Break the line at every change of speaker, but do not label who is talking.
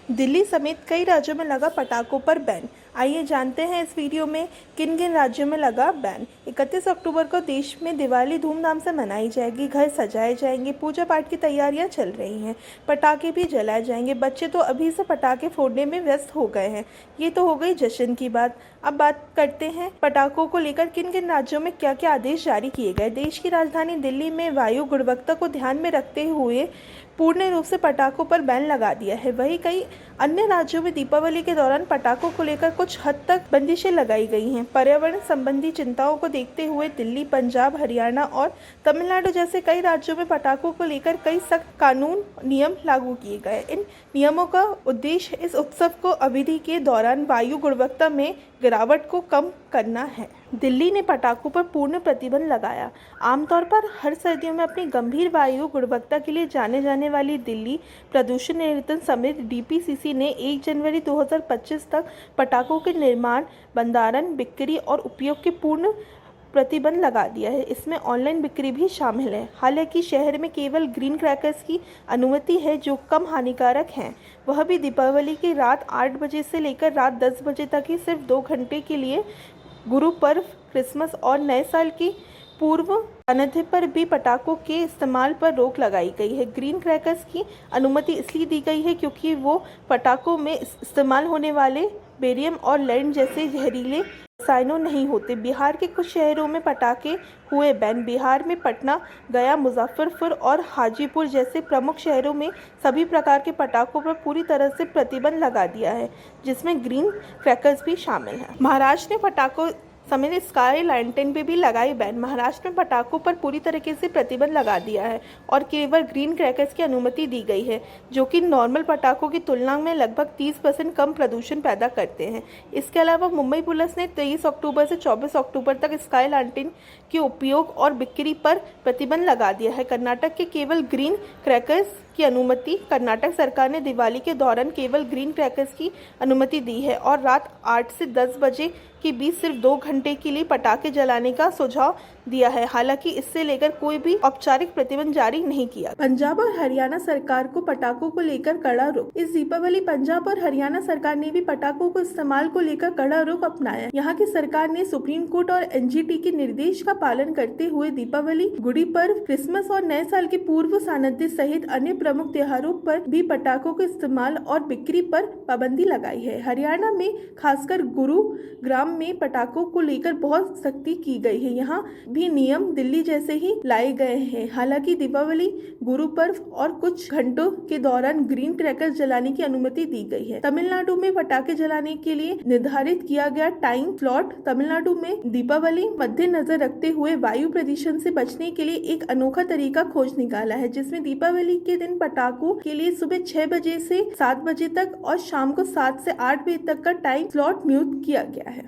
दिल्ली समेत कई राज्यों में लगा पटाखों पर बैन। आइए जानते हैं इस वीडियो में किन किन राज्यों में लगा बैन। 31 अक्टूबर को देश में दिवाली धूमधाम से मनाई जाएगी। घर सजाए जाएंगे, पूजा पाठ की तैयारियां चल रही हैं, पटाखे भी जलाए जाएंगे। बच्चे तो अभी से पटाखे फोड़ने में व्यस्त हो गए हैं। ये तो हो गई जश्न की बात। अब बात करते हैं पटाखों को लेकर किन किन राज्यों में क्या क्या आदेश जारी किए गए। देश की राजधानी दिल्ली में वायु गुणवत्ता को ध्यान में रखते हुए पूर्ण रूप से पटाखों पर बैन लगा दिया है। वहीं कई अन्य राज्यों में दीपावली के दौरान पटाखों को लेकर कुछ हद तक बंदिशें लगाई गई हैं। पर्यावरण संबंधी चिंताओं को देखते हुए दिल्ली, पंजाब, हरियाणा और तमिलनाडु जैसे कई राज्यों में पटाखों को लेकर कई सख्त कानून नियम लागू किए गए। इन नियमों का उद्देश्य इस उत्सव को अवधि के दौरान वायु गुणवत्ता में गिरावट को कम करना है। दिल्ली ने पटाखों पर पूर्ण प्रतिबंध लगाया। आमतौर पर हर सर्दियों में अपनी गंभीर वायु गुणवत्ता के लिए जाने जाने वाली दिल्ली प्रदूषण नियंत्रण समिति डीपीसीसी ने 1 जनवरी 2025 तक पटाखों के निर्माण, भंडारण, बिक्री और उपयोग के पूर्ण प्रतिबंध लगा दिया है। इसमें ऑनलाइन बिक्री भी शामिल है। हालांकि शहर में केवल ग्रीन क्रैकर्स की अनुमति है जो कम हानिकारक हैं। वह भी दीपावली की रात 8 बजे से लेकर रात 10 बजे तक ही सिर्फ 2 घंटे के लिए। गुरु पर्व, क्रिसमस और नए साल की पूर्व सान्निध्य पर भी पटाखों के इस्तेमाल पर रोक लगाई गई है। ग्रीन क्रैकर्स की अनुमति इसलिए दी गई है क्योंकि वो पटाखों में इस्तेमाल होने वाले बेरियम और लेड जैसे जहरीले रसायनों नहीं होते। बिहार के कुछ शहरों में पटाखे हुए बैन। बिहार में पटना, गया, मुजफ्फरपुर और हाजीपुर जैसे प्रमुख शहरों में सभी प्रकार के पटाखों पर पूरी तरह से प्रतिबंध लगा दिया है, जिसमें ग्रीन क्रैकर्स भी शामिल हैं। महाराष्ट्र ने पटाखों समेत स्काई लैंटर्न पे भी लगाई बैन। महाराष्ट्र में पटाखों पर पूरी तरीके से प्रतिबंध लगा दिया है और केवल ग्रीन क्रैकर्स की अनुमति दी गई है, जो कि नॉर्मल पटाखों की तुलना में लगभग 30% कम प्रदूषण पैदा करते हैं। इसके अलावा मुंबई पुलिस ने 23 अक्टूबर से 24 अक्टूबर तक स्काई लैंटर्न के उपयोग और बिक्री पर प्रतिबंध लगा दिया है। कर्नाटक के केवल ग्रीन क्रैकर्स की अनुमति कर्नाटक सरकार ने दिवाली के दौरान केवल ग्रीन क्रैकर्स की अनुमति दी है और रात 8 से 10 बजे के बीच सिर्फ 2 घंटे के लिए पटाखे जलाने का सुझाव दिया है। हालांकि इससे लेकर कोई भी औपचारिक प्रतिबंध जारी नहीं किया। पंजाब और हरियाणा सरकार को पटाखों को लेकर कड़ा रुख। इस दीपावली पंजाब और हरियाणा सरकार ने भी पटाखों को इस्तेमाल को लेकर कड़ा रुख अपनाया। यहाँ की सरकार ने सुप्रीम कोर्ट और एनजीटी के निर्देश का पालन करते हुए दीपावली, गुड़ी पर्व, क्रिसमस और नए साल के पूर्व सान्निध्य सहित अन्य प्रमुख त्योहारों पर भी पटाखों के इस्तेमाल और बिक्री पर पाबंदी लगाई है। हरियाणा में खासकर गुरुग्राम में पटाखों को लेकर बहुत सख्ती की गई है। यहाँ भी नियम दिल्ली जैसे ही लाए गए हैं। हालांकि दीपावली, गुरु पर्व और कुछ घंटों के दौरान ग्रीन क्रैकर्स जलाने की अनुमति दी गई है। तमिलनाडु में पटाखे जलाने के लिए निर्धारित किया गया टाइम स्लॉट। तमिलनाडु में दीपावली मद्देनजर रखते हुए वायु प्रदूषण से बचने के लिए एक अनोखा तरीका खोज निकाला है, जिसमें दीपावली के दिन पटाखों के लिए सुबह 6 बजे से 7 बजे तक और शाम को 7 से 8 बजे तक का टाइम स्लॉट म्यूट किया गया है।